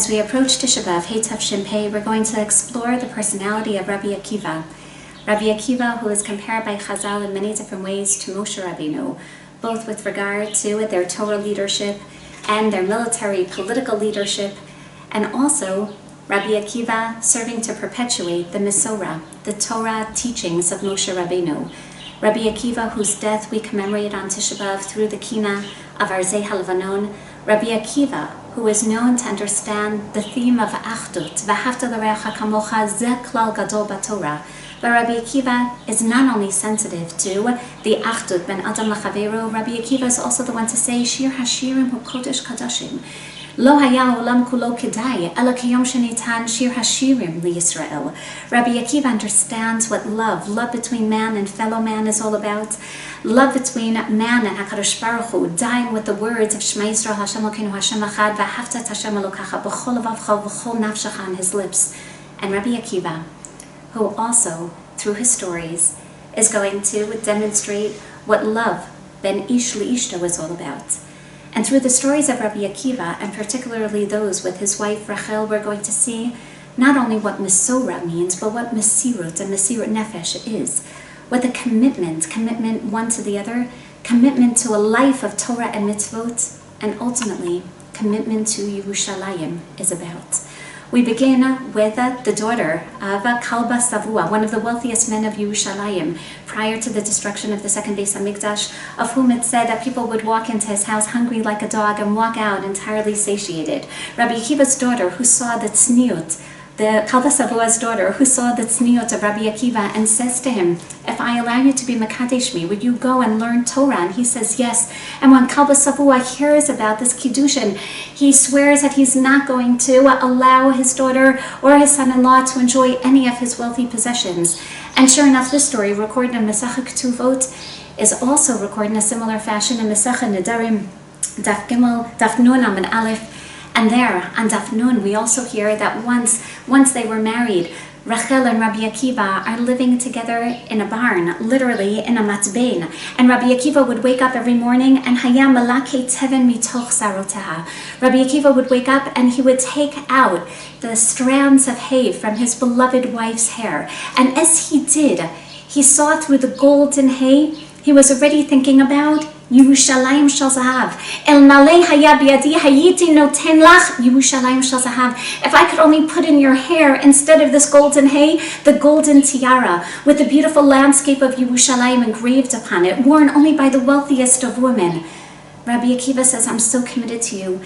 As we approach Tisha B'Av, Hey Tav Shin Pei, we're going to explore the personality of Rabbi Akiva. Rabbi Akiva, who is compared by Chazal in many different ways to Moshe Rabbeinu, both with regard to their Torah leadership and their military political leadership, and also Rabbi Akiva serving to perpetuate the Mesorah, the Torah teachings of Moshe Rabbeinu. Rabbi Akiva, whose death we commemorate on Tisha B'Av through the Kina of Arzei HaLevanon. Rabbi Akiva, who is known to understand the theme of Achdut, V'ahavta l'reacha kamocha, ze klal gadol b'Torah. But Rabbi Akiva is not only sensitive to the Achdut ben Adam l'chaveru, Rabbi Akiva is also the one to say, Shir hashirim hu kodesh kadashim. Lo haya olam kulo kedai, ela kiyom shenitan shir hashirim liYisrael. Rabbi Akiva understands what love between man and fellow man is all about. Love between man and HaKadosh Baruch Hu, dying with the words of Shema Yisrael Hashem Elokeinu Hashem Echad, V'ahavta et Hashem Elokecha b'chol levavcha v'chol nafshecha on his lips. And Rabbi Akiva, who also, through his stories, is going to demonstrate what love ben ish li'ishto is all about. And through the stories of Rabbi Akiva, and particularly those with his wife Rachel, we're going to see not only what Mesorah means, but what Mesirut and Mesirut Nefesh is. What the commitment one to the other, commitment to a life of Torah and mitzvot, and ultimately commitment to Yerushalayim is about. We begin with the daughter of Kalba Savua, one of the wealthiest men of Yerushalayim, prior to the destruction of the second Beis HaMikdash, of whom it said that people would walk into his house hungry like a dog and walk out entirely satiated. Rabbi Akiva's daughter, who saw the tzniut, the Kalba Savua's daughter, who saw the tzniut of Rabbi Akiva and says to him, if I allow you to be Mekadesh me, would you go and learn Torah? And he says yes. And when Kalba Savua hears about this Kiddushin, he swears that he's not going to allow his daughter or his son-in-law to enjoy any of his wealthy possessions. And sure enough, this story, recorded in Masechet Ketuvot, is also recorded in a similar fashion in Masechet Nedarim, Daf Gimel, Daf Nun Amud Aleph. And there, on Daf Nun, we also hear that once they were married, Rachel and Rabbi Akiva are living together in a barn, literally in a matbein. And Rabbi Akiva would wake up every morning and hayam malake teven mitoch saroteha. Rabbi Akiva would wake up and he would take out the strands of hay from his beloved wife's hair. And as he did, he saw through the golden hay, he was already thinking about Yerushalayim shel zahav. El malei haya biyadi hayiti noten lach Yerushalayim shel zahav. If I could only put in your hair, instead of this golden hay, the golden tiara with the beautiful landscape of Yerushalayim engraved upon it, worn only by the wealthiest of women. Rabbi Akiva says, I'm so committed to you.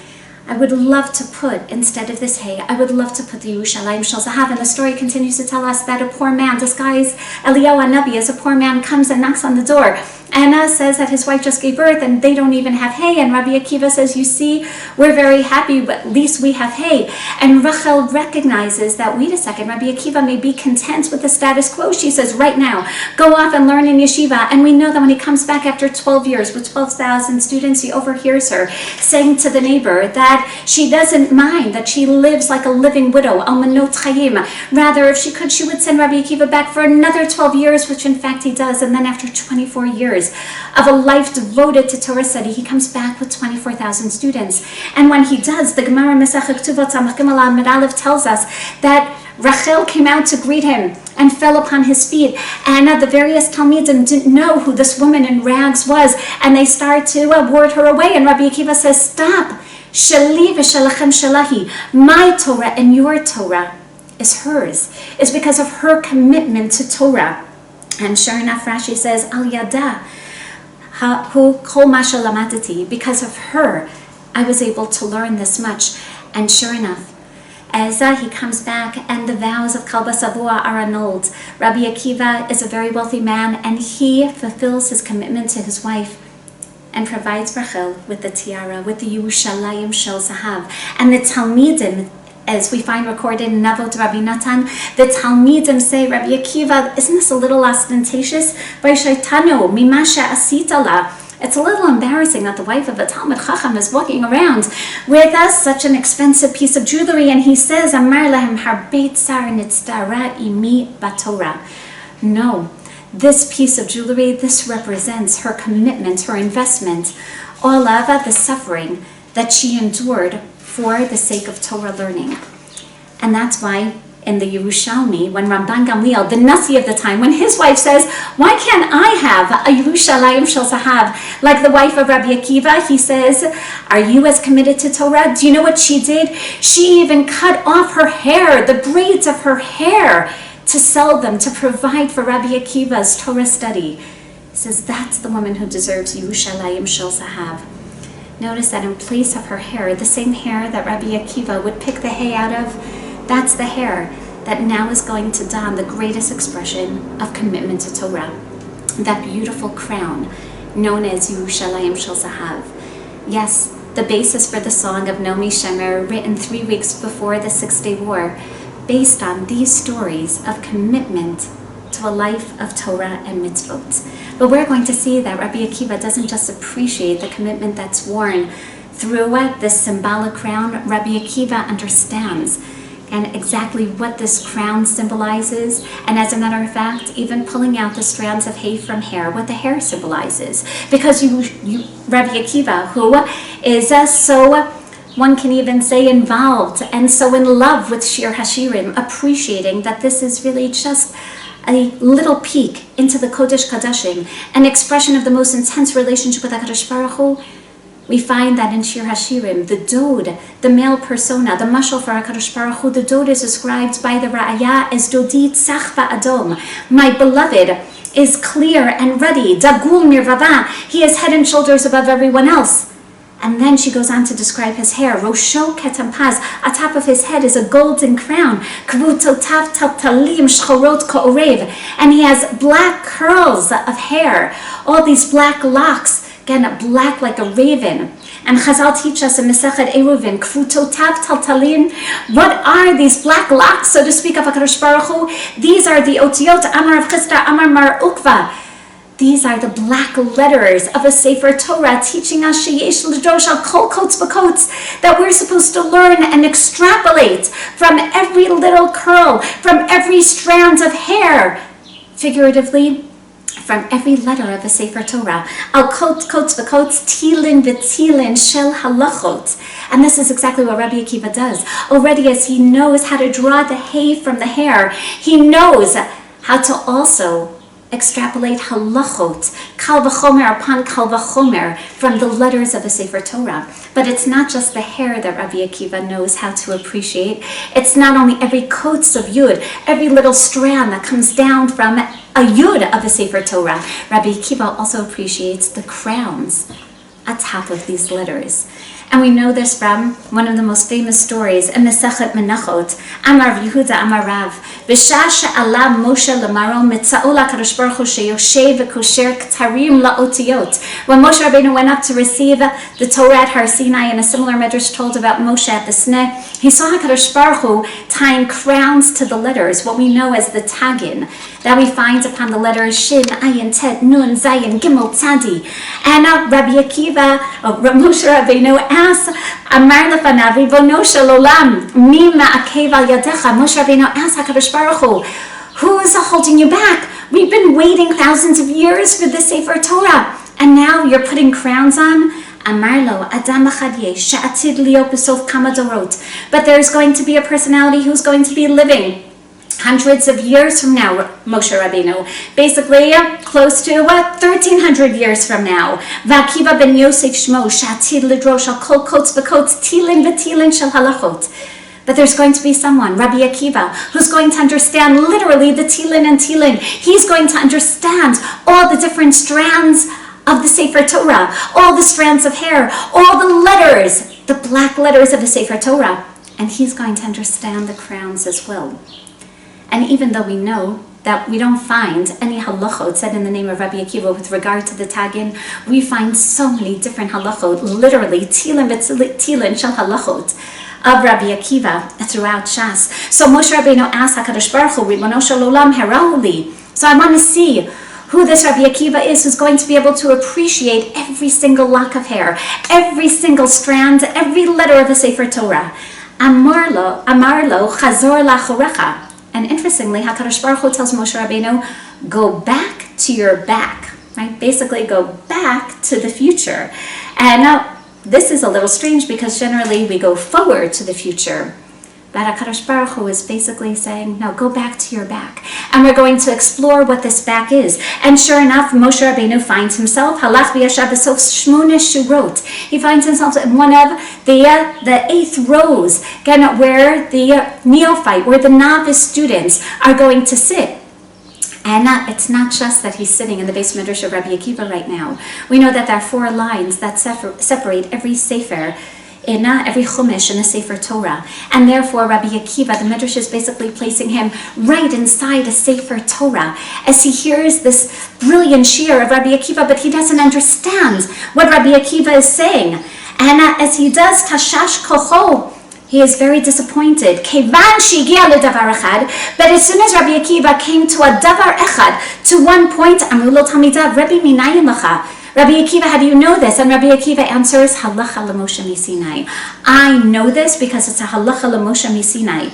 I would love to put, instead of this hay, I would love to put the Yerushalayim shel zahav. And the story continues to tell us that a poor man, disguised Eliyahu HaNavi as a poor man, comes and knocks on the door. Anna says that his wife just gave birth and they don't even have hay. And Rabbi Akiva says, you see, we're very happy, but at least we have hay. And Rachel recognizes that, wait a second, Rabbi Akiva may be content with the status quo. She says, right now, go off and learn in yeshiva. And we know that when he comes back after 12 years with 12,000 students, he overhears her saying to the neighbor that she doesn't mind that she lives like a living widow, almanot chayim. Rather, if she could, she would send Rabbi Akiva back for another 12 years, which in fact he does. And then after 24 years of a life devoted to Torah study, he comes back with 24,000 students. And when he does, the Gemara Masechet Ketuvot Samach Gimel Amud Aleph tells us that Rachel came out to greet him and fell upon his feet. And the various Talmidim didn't know who this woman in rags was, and they start to ward her away. And Rabbi Akiva says, stop. Sheli v'shelachem shelahi. My Torah and your Torah is hers. It's because of her commitment to Torah. And sure enough, Rashi says, Al Yada, hu kol ma shelamadati. Because of her, I was able to learn this much. And sure enough, as he comes back and the vows of Kalba Savua are annulled, Rabbi Akiva is a very wealthy man and he fulfills his commitment to his wife and provides Rachel with the tiara, with the Yerushalayim shel zahav. And the Talmidim, as we find recorded in Navot Rabbi Natan, the Talmidim say, Rabbi Akiva, isn't this a little ostentatious? Vayishaitanu mimasha asitala. It's a little embarrassing that the wife of a Talmud Chacham is walking around with such an expensive piece of jewelry. And he says, Amar lahem harbeit tsar nitztara imi batorah. No, this piece of jewelry, this represents her commitment, her investment, all of the suffering that she endured for the sake of Torah learning. And that's why in the Yerushalmi, when Rabban Gamliel, the Nasi of the time, when his wife says, why can't I have a Yerushalayim shel zahav like the wife of Rabbi Akiva? He says, are you as committed to Torah? Do you know what she did? She even cut off her hair, the braids of her hair, to sell them, to provide for Rabbi Akiva's Torah study. He says, that's the woman who deserves Yerushalayim shel zahav. Notice that in place of her hair, the same hair that Rabbi Akiva would pick the hay out of, that's the hair that now is going to don the greatest expression of commitment to Torah. That beautiful crown known as Yerushalayim shel zahav. Yes, the basis for the song of Nomi Shemer, written 3 weeks before the 6-day war, based on these stories of commitment to a life of Torah and mitzvot. But we're going to see that Rabbi Akiva doesn't just appreciate the commitment that's worn through this symbolic crown. Rabbi Akiva understands and exactly what this crown symbolizes, and as a matter of fact, even pulling out the strands of hay from hair, what the hair symbolizes. Because Rabbi Akiva, who is so, one can even say, involved and so in love with Shir Hashirim, appreciating that this is really just a little peek into the Kodesh Kadashim, an expression of the most intense relationship with HaKadosh Baruch Hu. We find that in Shir Hashirim, the Dod, the male persona, the mashal for HaKadosh Baruch Hu, the Dod is described by the Ra'aya as Dodi Tzach Va'adom. My beloved is clear and ruddy, Dagul Mirvava. He is head and shoulders above everyone else. And then she goes on to describe his hair. Rosho Ketampaz, atop of his head is a golden crown. Kvutotav Taltalim Shchorot Ko'orev. And he has black curls of hair, all these black locks, again, black like a raven. And Chazal teach us in Masechet Eruvin, Kvutotav Taltalim. What are these black locks, so to speak, of HaKadosh Baruch Hu? These are the Otiot Amar Rav Chisda Amar Mar Ukva. These are the black letters of a Sefer Torah teaching us sheyesh l'drosh al kol kotes b'kotes, that we're supposed to learn and extrapolate from every little curl, from every strand of hair, figuratively, from every letter of a Sefer Torah. Al kotes b'kotes, tilin v'tilin shel halachot. And this is exactly what Rabbi Akiva does. Already, as he knows how to draw the hay from the hair, he knows how to also extrapolate halachot, kal v'chomer upon kal v'chomer, from the letters of the Sefer Torah. But it's not just the hair that Rabbi Akiva knows how to appreciate. It's not only every kotes of yud, every little strand that comes down from a yud of the Sefer Torah. Rabbi Akiva also appreciates the crowns atop of these letters. And we know this from one of the most famous stories in Masechet Menachot. Amar Yehuda Amar Rav, B'shah she'ala Moshe lemaro mitza'o la'kadosh baruch hu sheyoshev v'kosher ktarim la'otiyot. When Moshe Rabbeinu went up to receive the Torah at Har Sinai, and a similar medrash told about Moshe at the Sneh, he saw HaKadosh Baruch Hu tying crowns to the letters, what we know as the Tagin, that we find upon the letters Shin, Ayin, Tet, Nun, Zayin, Gimel, Tzadi. And Rabbi Akiva, Moshe Rabbeinu asked, Amar lefanav ribono shel olam, mi ma'akev al yadecha. Moshe Rabbeinu asked HaKadosh Baruch Hu, who is holding you back? We've been waiting thousands of years for the Sefer Torah, and now you're putting crowns on? Amar lo, Adam echad yesh, she'atid liot b'sof kama dorot. But there's going to be a personality who's going to be living hundreds of years from now, Moshe Rabbeinu, basically close to 1,300 years from now. V'Akiva ben Yosef Shmo, she'atid lidrosh al kol kotes v'kotes, tilin v'tilin shel halachot. But there's going to be someone, Rabbi Akiva, who's going to understand literally the tilin and tilin. He's going to understand all the different strands of the Sefer Torah, all the strands of hair, all the letters, the black letters of the Sefer Torah. And he's going to understand the crowns as well. And even though we know that we don't find any halachot said in the name of Rabbi Akiva with regard to the Tagin, we find so many different halachot, literally tilin v'tilin shel halachot, of Rabbi Akiva throughout Shas. So Moshe Rabbeinu asked HaKadosh Baruch Hu, Ribono shel olam harahu li. So I want to see who this Rabbi Akiva is, who's going to be able to appreciate every single lock of hair, every single strand, every letter of the Sefer Torah. Amar lo, chazor la'achorecha. And interestingly, HaKadosh Baruch Hu tells Moshe Rabbeinu, go back to your back, right? Basically, go back to the future. And this is a little strange because generally we go forward to the future. But HaKadosh Baruch Hu is basically saying, no, go back to your back. And we're going to explore what this back is. And sure enough, Moshe Rabbeinu finds himself, halach v'yashav b'sof shmona shurot. He finds himself in one of the 8th rows, again, where the neophyte, where the novice students are going to sit. And it's not just that he's sitting in the Beit Medrash of Rabbi Akiva right now. We know that there are 4 lines that separate every sefer, in every chumash in the Sefer Torah. And therefore, Rabbi Akiva, the Midrash is basically placing him right inside a Sefer Torah as he hears this brilliant shir of Rabbi Akiva, but he doesn't understand what Rabbi Akiva is saying. And as he does tashash kocho, he is very disappointed. Kevan shigia ledavar echad. But as soon as Rabbi Akiva came to a davar echad, to one point, amru lo talmidav, Rabbi minayin lacha. Rabbi Akiva, how do you know this? And Rabbi Akiva answers, halacha l'Moshe misinai. I know this because it's a halacha l'Moshe misinai.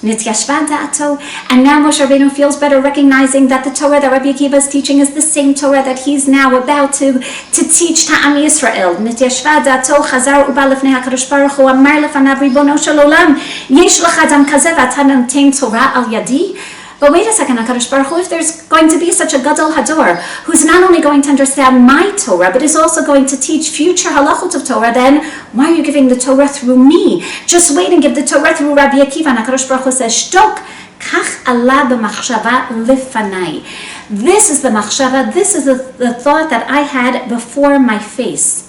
Nityashva da'ato. And now Moshe Rabbeinu feels better, recognizing that the Torah that Rabbi Akiva is teaching is the same Torah that he's now about to teach to Am Yisrael. Nityashva da'ato chazar uba lefnei HaKadosh Baruch Hu amar lefanav ribono shel olam yesh lecha adam kazeh v'ata noten Torah al yadi. But wait a second, HaKadosh Baruch Hu, if there's going to be such a Gadol Hador, who's not only going to understand my Torah, but is also going to teach future halachot of Torah, then why are you giving the Torah through me? Just wait and give the Torah through Rabbi Akiva. And HaKadosh Baruch Hu says, Shtok, kach Allah b'machshava lifanai. This is the machshava, this is the thought that I had before my face.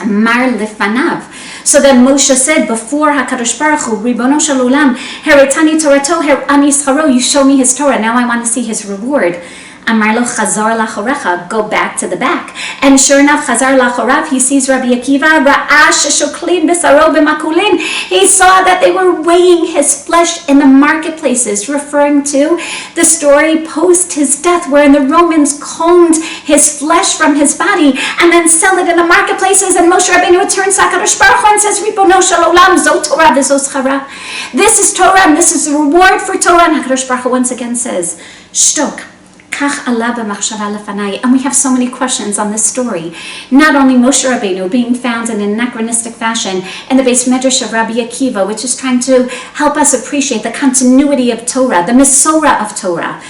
Mar lifanav. So then Moshe said before HaKadosh Baruch Hu, Ribono Shel Olam, Heritani Torato, Am Yisrael, you show me his Torah, now I want to see his reward. Amar lo chazar lachorecha, go back to the back. And sure enough, chazar lachorav, he sees Rabbi Akiva, ra'ash shoklin b'saro b'makulin. He saw that they were weighing his flesh in the marketplaces, referring to the story post his death, wherein the Romans combed his flesh from his body and then sell it in the marketplaces. And Moshe Rabbeinu turns to HaKadosh Baruch Hu and says, Ribono Shel Olam, zo Torah v'zo schara. This is Torah and this is the reward for Torah. And HaKadosh Baruch Hu once again says, Shtok. And we have so many questions on this story. Not only Moshe Rabbeinu being found in an anachronistic fashion in the Beit Medrash of Rabbi Akiva, which is trying to help us appreciate the continuity of Torah, the Mesorah of Torah.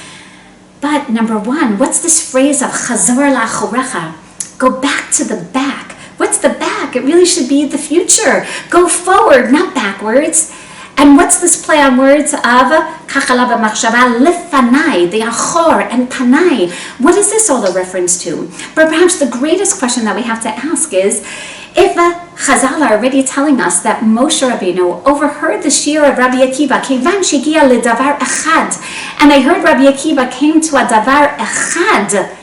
But number one, what's this phrase of chazor la'achorecha? Go back to the back. What's the back? It really should be the future. Go forward, not backwards. And what's this play on words of kachala b'machshava lifanai, the achor and panai? What is this all a reference to? But perhaps the greatest question that we have to ask is, if Chazal are already telling us that Moshe Rabbeinu overheard the shir of Rabbi Akiva, kevan shegia ledavar echad, and they heard Rabbi Akiva came to a davar echad,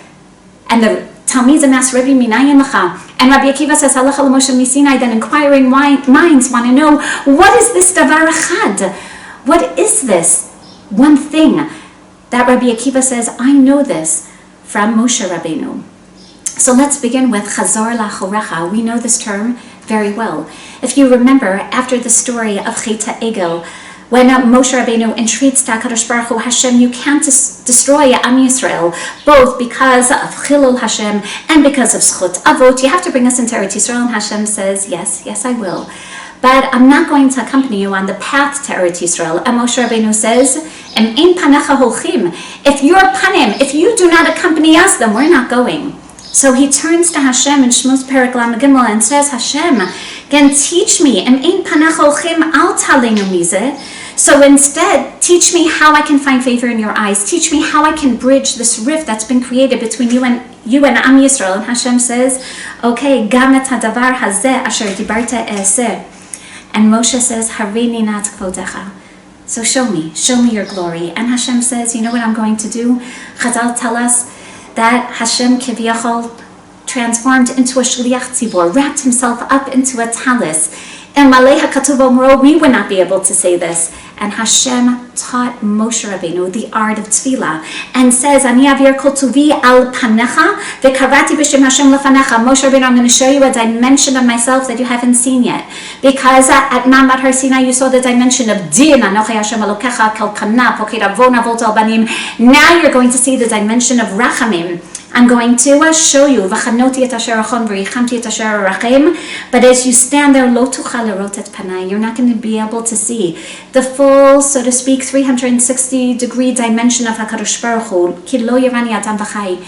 and the Talmidim asked Rabbi minayin lacha, and Rabbi Akiva says, halacha l'Moshe misinai, then inquiring minds want to know, what is this davar echad? What is this one thing that Rabbi Akiva says, I know this from Moshe Rabbeinu? So let's begin with chazor la'achorecha. We know this term very well. If you remember, after the story of Chet HaEgel, when Moshe Rabbeinu entreats HaKadosh Baruch Hu, Hashem, you can't destroy Am Yisrael, both because of Chilul Hashem and because of Zchut Avot. You have to bring us into Eretz Yisrael. And Hashem says, yes, I will. But I'm not going to accompany you on the path to Eretz Yisrael. And Moshe Rabbeinu says, Em ein panecha holchim. If your panim, if you do not accompany us, then we're not going. So he turns to Hashem in Shmos Perek Lamed Gimel and says, Hashem, again, teach me. Em ein panecha holchim al talenu mizeh. So instead, teach me how I can find favor in your eyes. Teach me how I can bridge this rift that's been created between you and Am Yisrael. And Hashem says, okay, gam et hadavar hazeh asher dibarta e'aseh. And Moshe says, harini nat kvodecha. So show me your glory. And Hashem says, you know what I'm going to do? Chazal tell us that Hashem kiviyachol transformed into a shliach tzibor, wrapped himself up into a talis. And Malei HaKatuv Morot, we would not be able to say this. And Hashem taught Moshe Rabbeinu the art of tefillah and says, Ani avir kol tuvi al panecha vekarati b'shem Hashem lefanecha. Moshe Rabbeinu, I'm going to show you a dimension of myself that you haven't seen yet. Because at Ma'amad Har Sinai you saw the dimension of din, Anochi Hashem Elokecha kel kana poked avon avot al banim. Now you're going to see the dimension of rachamim. I'm going to show you, v'chanoti et asher achon v'richamti et asher arachem. But as you stand there, lo tuchal lerot et panai, you're not going to be able to see the full, so to speak, 360-degree dimension of HaKadosh Baruch Hu. Ki lo yirani adam v'chai.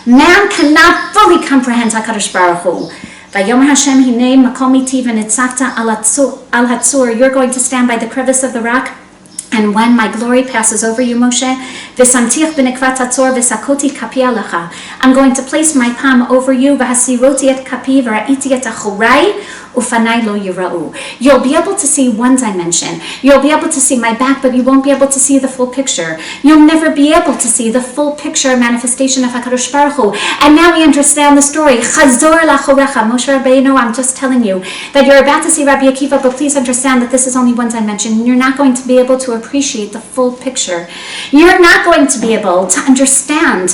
Man cannot fully comprehend HaKadosh Baruch Hu. Vayomer Hashem hinei makom iti v'nitzavta al hatzur. You're going to stand by the crevice of the rock. And when my glory passes over you, Moshe, v'samtich b'nekvat hatzor v'sakoti kapi alecha. I'm going to place my palm over you, v'hasiroti et kapi v'ra'iti et achorai ufanai lo yira'u. You'll be able to see one dimension. You'll be able to see my back, but you won't be able to see the full picture. You'll never be able to see the full picture manifestation of HaKadosh Baruch Hu. And now we understand the story. Chazor lachorecha. Moshe Rabbeinu, I'm just telling you that you're about to see Rabbi Akiva, but please understand that this is only one dimension. You're not going to be able to appreciate the full picture. You're not going to be able to understand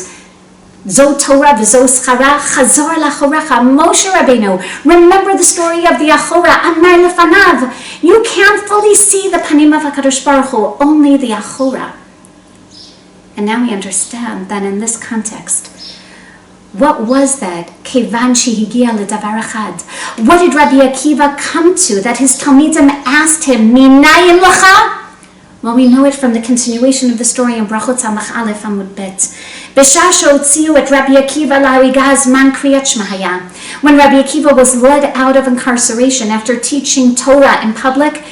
Zo Torah v'zo schara chazor lachorecha. Moshe Rabbeinu, remember the story of the Achora, Amar lefanav. You can't fully see the panim of HaKadosh Baruch Hu, only the Achora. And now we understand that in this context, what was that? Kevan shehigia ledavar echad. What did Rabbi Akiva come to that his Talmidim asked him, Minayin lecha? Well, we know it from the continuation of the story in Brachot Samach Aleph Amud Bet. B'shah she'otziu et Rabbi Akiva la'ariga zman kriyat shema haya. When Rabbi Akiva was led out of incarceration after teaching Torah in public,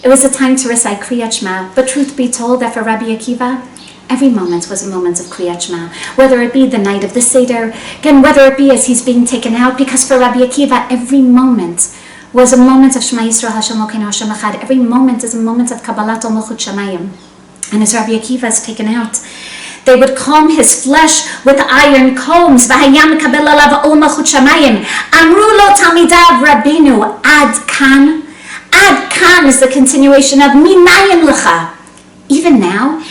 it was a time to recite Kriyat Shema. But truth be told, that for Rabbi Akiva, every moment was a moment of Kriyat Shema. Whether it be the night of the Seder, again, whether it be as he's being taken out, because for Rabbi Akiva, every moment was a moment of Shema Yisrael Hashem Elokeinu Hashem Echad. Every moment is a moment of Kabbalat Malchut Shamayim. And as Rabbi Akiva is taken out, they would comb his flesh with iron combs. V'hayam kabel alav ol Malchut Shamayim. Amru lo Talmidav Rabbeinu ad kan. Ad kan is the continuation of Minayin lecha. Even now,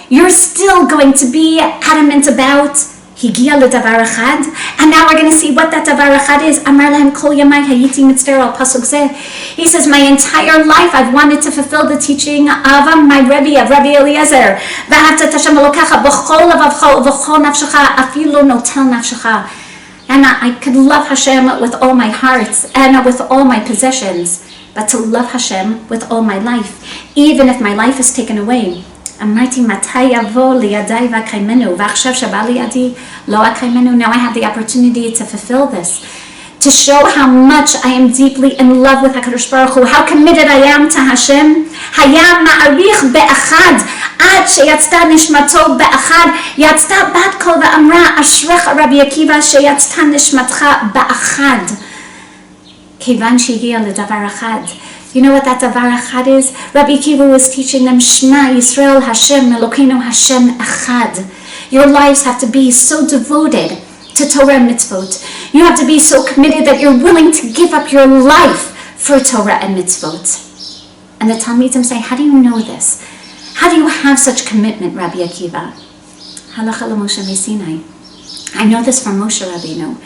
you're still going to be adamant about Higia ledavar echad, and now we're going to see what that davar echad is. Amar lahem kol yamai hayiti mitzvah al pasuk zeh. He says, my entire life I've wanted to fulfill the teaching of my Rabbi, of Rabbi Eliezer. V'ahavta et Hashem Elokecha b'chol levavcha v'chol nafshecha afilu notel nafshecha. And I could love Hashem with all my heart and with all my possessions, but to love Hashem with all my life, even if my life is taken away. Amarti matai yavo liyadai v'akaymenu v'achshav shaba liyadi lo akaymenu. Now I have the opportunity to fulfill this, to show how much I am deeply in love with HaKadosh Baruch Hu, how committed I am to Hashem. Hayam ma'arich be'achad ad sheyatzta nishmato be'achad yatzta bat kol v'amra ashrecha Rabbi Akiva sheyatzta nishmatcha be'achad kevan shehiya ledavar achad. You know what that davar echad is? Rabbi Akiva was teaching them, Shema Yisrael Hashem Elokeinu Hashem Echad. Your lives have to be so devoted to Torah and mitzvot. You have to be so committed that you're willing to give up your life for Torah and mitzvot. And the Talmidim say, how do you know this? How do you have such commitment, Rabbi Akiva? Halacha l'Moshe Sinai. I know this from Moshe Rabbeinu.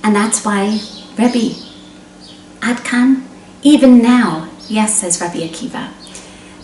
And that's why, Rabbi, Ad Kan, even now, yes, says Rabbi Akiva,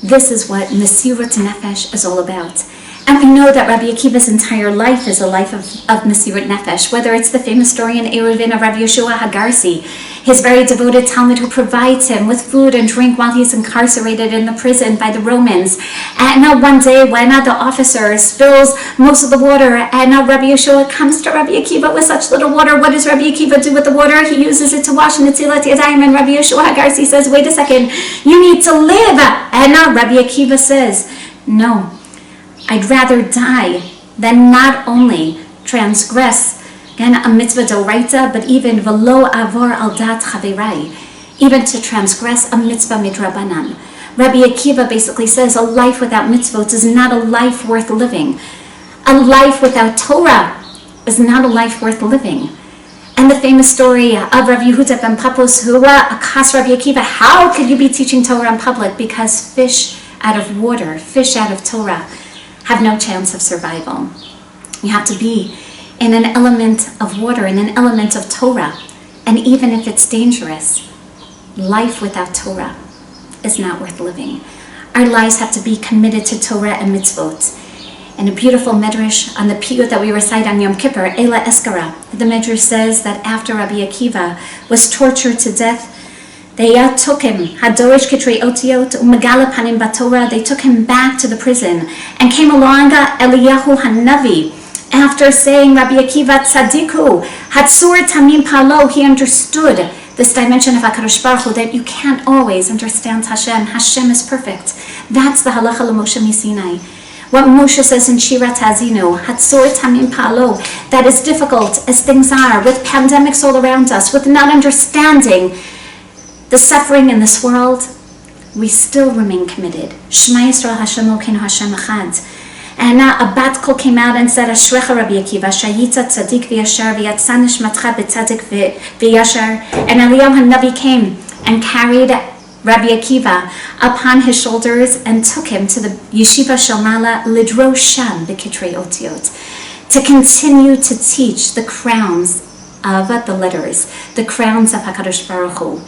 this is what Mesirut Nefesh is all about. And we know that Rabbi Akiva's entire life is a life of Mesirut Nefesh, whether it's the famous story in Reuven of Rabbi Yeshua HaGarsi, his very devoted Talmud who provides him with food and drink while he's incarcerated in the prison by the Romans. And one day when the officer spills most of the water, and Rabbi Yeshua comes to Rabbi Akiva with such little water, what does Rabbi Akiva do with the water? He uses it to wash Netzilat Yadayim, and Rabbi Yeshua HaGarsi says, wait a second, you need to live. And Rabbi Akiva says, no, I'd rather die than not only transgress a mitzvah d'oraita, but even v'lo avor al dat chaverai, even to transgress a mitzvah midrabanan. Rabbi Akiva basically says a life without mitzvot is not a life worth living. A life without Torah is not a life worth living. And the famous story of Rabbi Yehuda ben Pappos, who asked Rabbi Akiva, how could you be teaching Torah in public? Because fish out of water, fish out of Torah, have no chance of survival. You have to be in an element of water, in an element of Torah. And even if it's dangerous, life without Torah is not worth living. Our lives have to be committed to Torah and mitzvot. In a beautiful Midrash on the piyut that we recite on Yom Kippur, Eila Eskara, the Midrash says that after Rabbi Akiva was tortured to death, they took him, Hadorish Kitrei Otiot, Umegala Panim Batorah, they took him back to the prison, and came along Eliyahu Hanavi, after saying Rabbi Akiva Tzadiku, Hatsur Tamim Palo, he understood this dimension of HaKadosh Baruch Hu, that you can't always understand Hashem. Hashem is perfect. That's the halacha l'Moshe Misinai. What Moshe says in Shira Tazinu, Hatsur Tamim Palo, that is difficult as things are, with pandemics all around us, with not understanding the suffering in this world, we still remain committed. Shema Yisrael Hashem Elokeinu Hashem Echad. And a bat kol came out and said, Ashrecha Rabbi Akiva, Shayita Tzadik v'Yashar v'Yatsa Nishmatcha b'Tzadik v'Yashar. And Eliyahu Hanavi came and carried Rabbi Akiva upon his shoulders and took him to the Yeshiva Shalmala Lidro Sham b'Kitrei Otiot, to continue to teach the crowns of the letters, the crowns of HaKadosh Baruch Hu,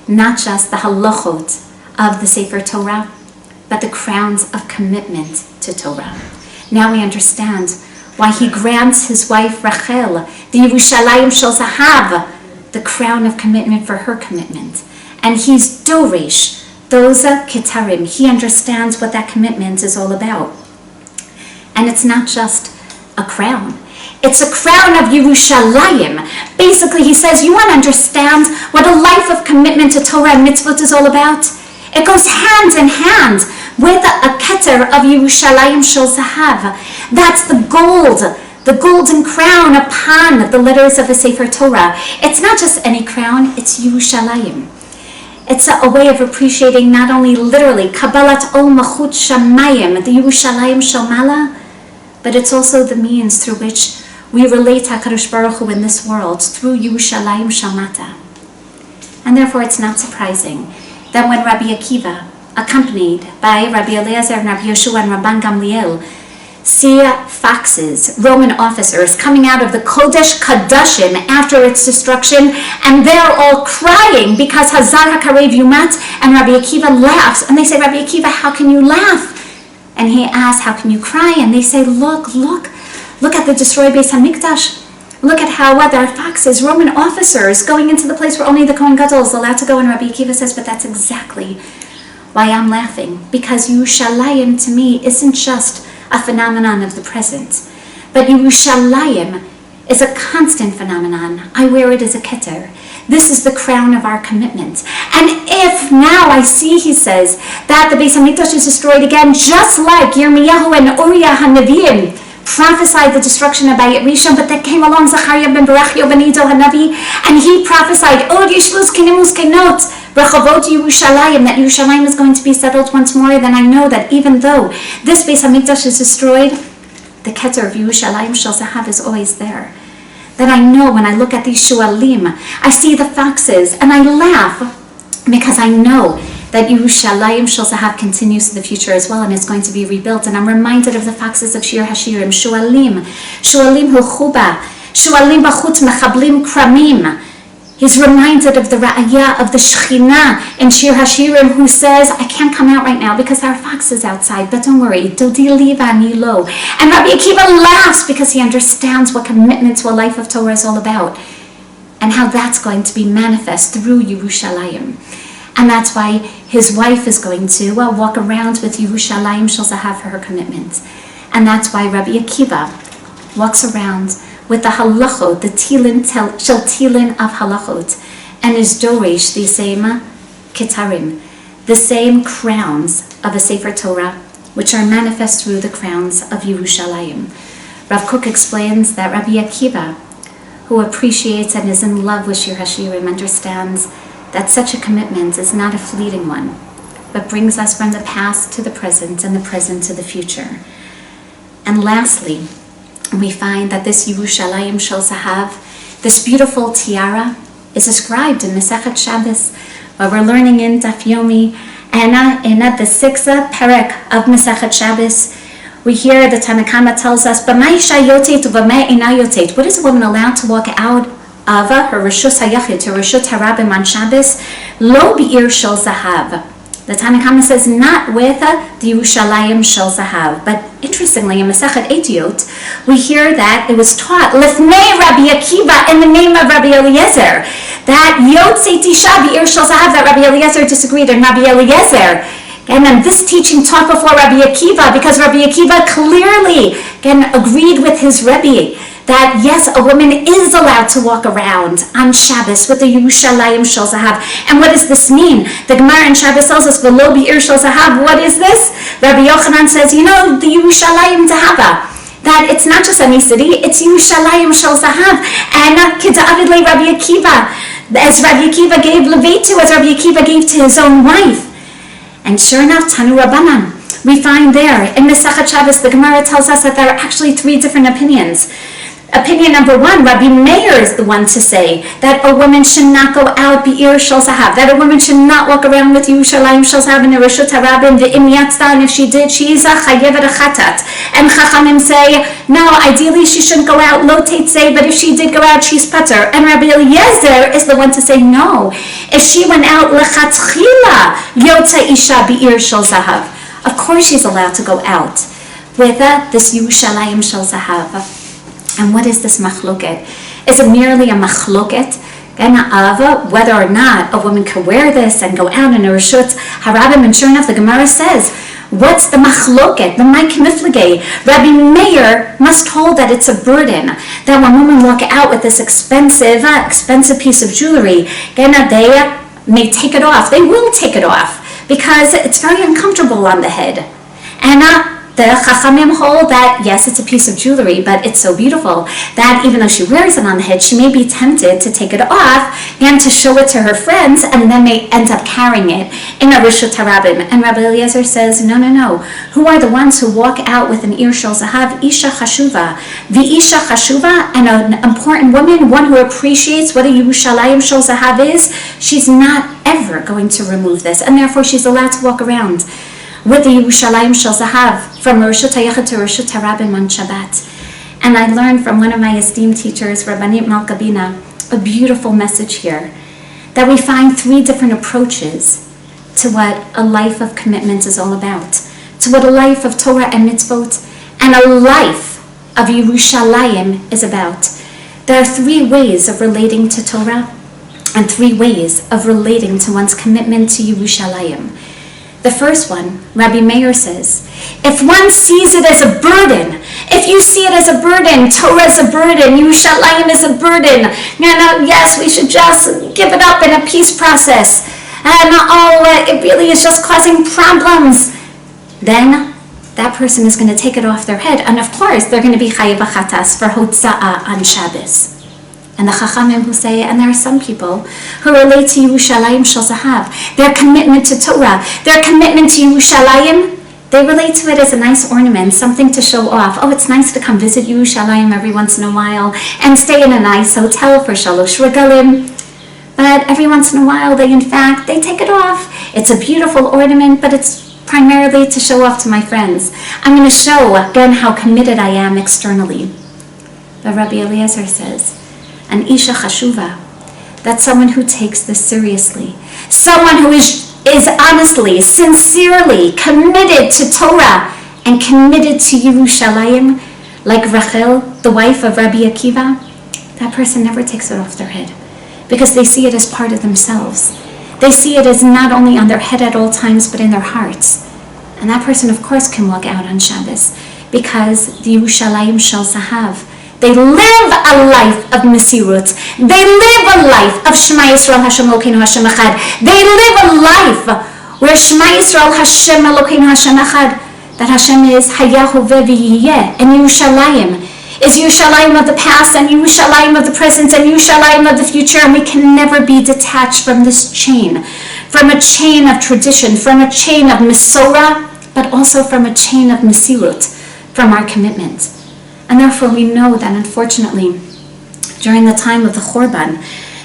not just the halachot of the Sefer Torah, but the crowns of commitment to Torah. Now we understand why he grants his wife Rachel the Yerushalayim Shel Zahav, the crown of commitment for her commitment. And he's Dorish, those Ketarim. He understands what that commitment is all about. And it's not just a crown. It's a crown of Yerushalayim. Basically, he says, you want to understand what a life of commitment to Torah and mitzvot is all about? It goes hand in hand with a keter of Yerushalayim Shel Zahav. That's the golden crown upon the letters of the Sefer Torah. It's not just any crown, it's Yerushalayim. It's a way of appreciating not only literally Kabbalat Ol Machut Shamayim, the Yerushalayim Shel Mala, but it's also the means through which we relate to HaKadosh Baruch Hu in this world, through Yerushalayim Shel Mata. And therefore it's not surprising that when Rabbi Akiva, accompanied by Rabbi Eliezer and Rabbi Yeshua and Rabban Gamliel, see foxes, Roman officers, coming out of the Kodesh Kadashim after its destruction, and they're all crying because Hazar HaKarev Yumat, and Rabbi Akiva laughs, and they say, Rabbi Akiva, how can you laugh? And he asks, how can you cry? And they say, look at the destroyed Beis HaMikdash. Look at how there are foxes, Roman officers, going into the place where only the Kohen Gadol is allowed to go. And Rabbi Akiva says, but that's exactly why I'm laughing. Because Yerushalayim to me isn't just a phenomenon of the present, but Yerushalayim is a constant phenomenon. I wear it as a keter. This is the crown of our commitment. And if now I see, he says, that the Beis HaMikdash is destroyed again, just like Yirmiyahu and Uriah HaNeviim prophesied the destruction of Bayit Rishon, but then came along Zachariah ben Berachio ben Iddo HaNavi, and he prophesied, Od Yishvuz Kinemus Kenot, Rechavot Yerushalayim, that Yerushalayim is going to be settled once more. Then I know that even though this Beis HaMikdash is destroyed, the keter of Yerushalayim Shel Zahav is always there. That I know when I look at these shualim, I see the foxes, and I laugh, because I know that Yerushalayim Shel Zahav continues to the future as well, and it's going to be rebuilt. And I'm reminded of the foxes of Shir Hashirim, Shualim Huchuba, Shualim Bachut Mechablim Kramim. He's reminded of the Ra'aya of the Shekhinah in Shir Hashirim, who says, I can't come out right now because there are foxes outside, but don't worry, Dodi Liva Nilo. And Rabbi Akiva laughs because he understands what commitment to a life of Torah is all about, and how that's going to be manifest through Yerushalayim. And that's why his wife is going to walk around with Yerushalayim Shel Zahav for her commitment. And that's why Rabbi Akiva walks around with the halachot, the tilin shel tilin of halachot, and is dorish the same ketarim, the same crowns of a Sefer Torah, which are manifest through the crowns of Yerushalayim. Rav Kook explains that Rabbi Akiva, who appreciates and is in love with Shir Hashirim, understands that such a commitment is not a fleeting one, but brings us from the past to the present and the present to the future. And lastly, we find that this Yerushalayim Shel Zahav This beautiful tiara is described in Masechet Shabbos, where we're learning in Daf Yomi, and in the 6th perek of Masechet Shabbos, we hear the Tanakh tells us, "B'may isha yoetzet u'b'may eina yoetzet." What is a woman allowed to walk out of her reshut hayachid, her reshut harabim on Shabbos? Lo bi'ir shel zahav. The Tanakh says not with the Yerushalayim shel zahav, but interestingly in Masechet Etiyot we hear that it was taught lifnei Rabbi Akiva, in the name of Rabbi Eliezer, that yoetzet isha bi'ir shel zahav, that Rabbi Eliezer disagreed, and Rabbi Eliezer, and then this teaching taught before Rabbi Akiva, because Rabbi Akiva clearly agreed with his Rebbe that yes, a woman is allowed to walk around on Shabbos with the Yerushalayim shel zahav. And what does this mean? The Gemara in Shabbos tells us, "V'lo bi'ir shel zahav." What is this? Rabbi Yochanan says, the Yerushalayim zahava, that it's not just any city, it's Yerushalayim shel zahav. And k'da'avid le Rabbi Akiva, as Rabbi Akiva gave levetu, as Rabbi Akiva gave to his own wife. And sure enough, Tanu Rabbanan, we find there in Masechet Shabbos, the Gemara tells us that there are actually 3 different opinions. Opinion number 1, Rabbi Meir is the one to say that a woman should not go out bi'ir shel zahav, that a woman should not walk around with Yerushalayim shel zahav in a reshut harabim ve'im yatzta, and if she did, she's a chayevet chatat. And Chachamim say, no, ideally she shouldn't go out, lo teitzei, but if she did go out, she's pater. And Rabbi Eliezer is the one to say, no, if she went out lechatchila yoetzet isha bi'ir shel zahav, of course she's allowed to go out with this Yerushalayim shel zahav. And what is this machloket? Is it merely a machloket of whether or not a woman can wear this and go out in a reshut harabim? And sure enough, the Gemara says, what's the machloket? The ma'ikmiflegei. Rabbi Meir must hold that it's a burden, that when women walk out with this expensive piece of jewelry, they may take it off. They will take it off because it's very uncomfortable on the head. And the Chachamim hold that, yes, it's a piece of jewelry, but it's so beautiful that even though she wears it on the head, she may be tempted to take it off and to show it to her friends, and then may end up carrying it in a reshut harabim. And Rabbi Eliezer says, no. Who are the ones who walk out with an ir shel zahav? Isha chashuva. The isha chashuva, and an important woman, one who appreciates what a Yerushalayim shel zahav is, she's not ever going to remove this, and therefore she's allowed to walk around with the Yerushalayim shel zahav from reshut hayachid to reshut harabim on Shabbat. And I learned from one of my esteemed teachers, Rabbanit Malkabina, a beautiful message here, that we find 3 different approaches to what a life of commitment is all about, to what a life of Torah and mitzvot and a life of Yerushalayim is about. There are 3 ways of relating to Torah and 3 ways of relating to one's commitment to Yerushalayim. The first one, Rabbi Meir says, if one sees it as a burden, if you see it as a burden, Torah is a burden, Yerushalayim is a burden, yes, we should just give it up in a peace process, and it really is just causing problems, then that person is going to take it off their head, and of course they're going to be chayev chatas for hotza'a on Shabbos. And the Chachamim who say, and there are some people who relate to Yerushalayim shel zahav, their commitment to Torah, their commitment to Yerushalayim, they relate to it as a nice ornament, something to show off. Oh, it's nice to come visit Yerushalayim every once in a while and stay in a nice hotel for shalosh regalim. But every once in a while, they take it off. It's a beautiful ornament, but it's primarily to show off to my friends. I'm going to show again how committed I am externally. But Rabbi Eliezer says, an isha chashuva, that's someone who takes this seriously, someone who is honestly, sincerely committed to Torah and committed to Yerushalayim, like Rachel, the wife of Rabbi Akiva. That person never takes it off their head because they see it as part of themselves. They see it as not only on their head at all times, but in their hearts. And that person, of course, can walk out on Shabbos because the Yerushalayim shel zahav, they live a life of Mesirut. They live a life of Shema Yisrael Hashem Elokeinu Hashem Echad. They live a life where Shema Yisrael Hashem Elokeinu Hashem Echad, that Hashem is Hayah Hoveh V'Yiyeh, and Yerushalayim is Yerushalayim of the past and Yerushalayim of the present and Yerushalayim of the future, and we can never be detached from this chain, from a chain of tradition, from a chain of Mesorah, but also from a chain of Mesirut, from our commitment. And therefore we know that unfortunately During the time of the Chorban,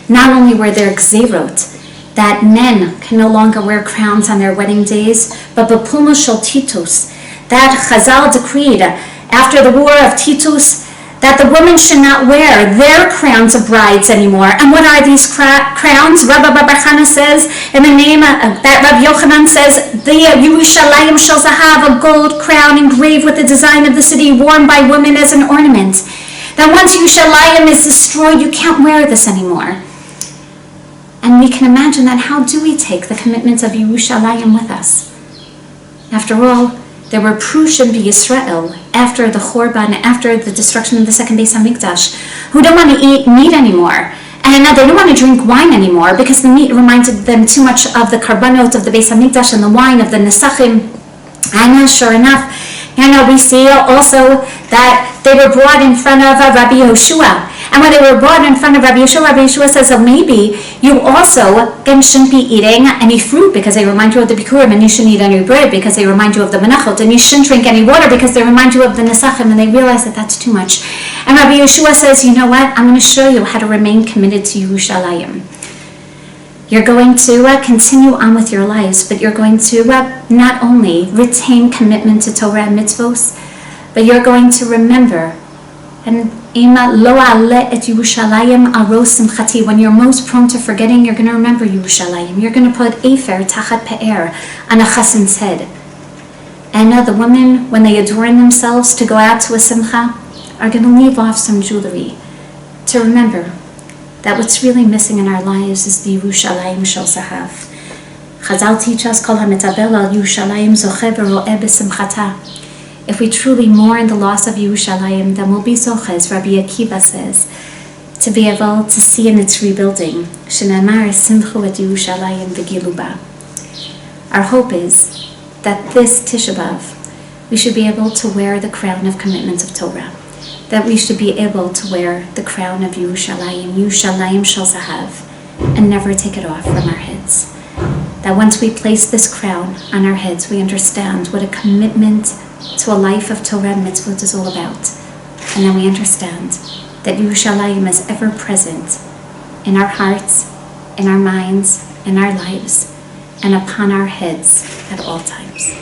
not only were there gzerot, that men can no longer wear crowns on their wedding days, but b'puma shel Titus, that Chazal decreed after the war of Titus that the women should not wear their crowns of brides anymore. And what are these crowns? Rabbi Bar says, in the name of that Rabbi Yochanan says, the Yerushalayim shel zahav, a gold crown engraved with the design of the city, worn by women as an ornament. That once Yerushalayim is destroyed, you can't wear this anymore. And we can imagine that, how do we take the commitment of Yerushalayim with us? After all, there were Prushim B'Yisrael after the Chorban, after the destruction of the second Beis HaMikdash, who don't want to eat meat anymore. And they don't want to drink wine anymore because the meat reminded them too much of the karbanot of the Beis HaMikdash and the wine of the Nesachim. And sure enough, we see also that they were brought in front of Rabbi Yehoshua. And when they were brought in front of Rabbi Yehoshua says, oh, maybe you also shouldn't be eating any fruit because they remind you of the Bikurim, and you shouldn't eat any bread because they remind you of the Menachot, and you shouldn't drink any water because they remind you of the Nesachim, and they realize that that's too much. And Rabbi Yehoshua says, you know what, I'm going to show you how to remain committed to Yerushalayim. You're going to continue on with your lives, but you're going to not only retain commitment to Torah and mitzvos, but you're going to remember, and lo aleh et Yerushalayim aros simchati, when you're most prone to forgetting, you're going to remember Yerushalayim. You're going to put efer tachat pe'er on a chassan's head. And the women, when they adorn themselves to go out to a simcha, are going to leave off some jewelry to remember that what's really missing in our lives is the Yerushalayim shel zahav. Chazal teach us, kol hamitabel al Yerushalayim zoche v'ro'eh b'simchata. If we truly mourn the loss of Yerushalayim, then we'll be zoche, as Rabbi Akiva says, to be able to see in its rebuilding. Shenamar simchu et Yerushalayim v'giluba. Our hope is that this Tisha B'Av, we should be able to wear the crown of commitment of Torah, that we should be able to wear the crown of Yerushalayim shel zahav, and never take it off from our heads. That once we place this crown on our heads, we understand what a commitment to a life of Torah and mitzvot is all about. And then we understand that Yerushalayim is ever present in our hearts, in our minds, in our lives, and upon our heads at all times.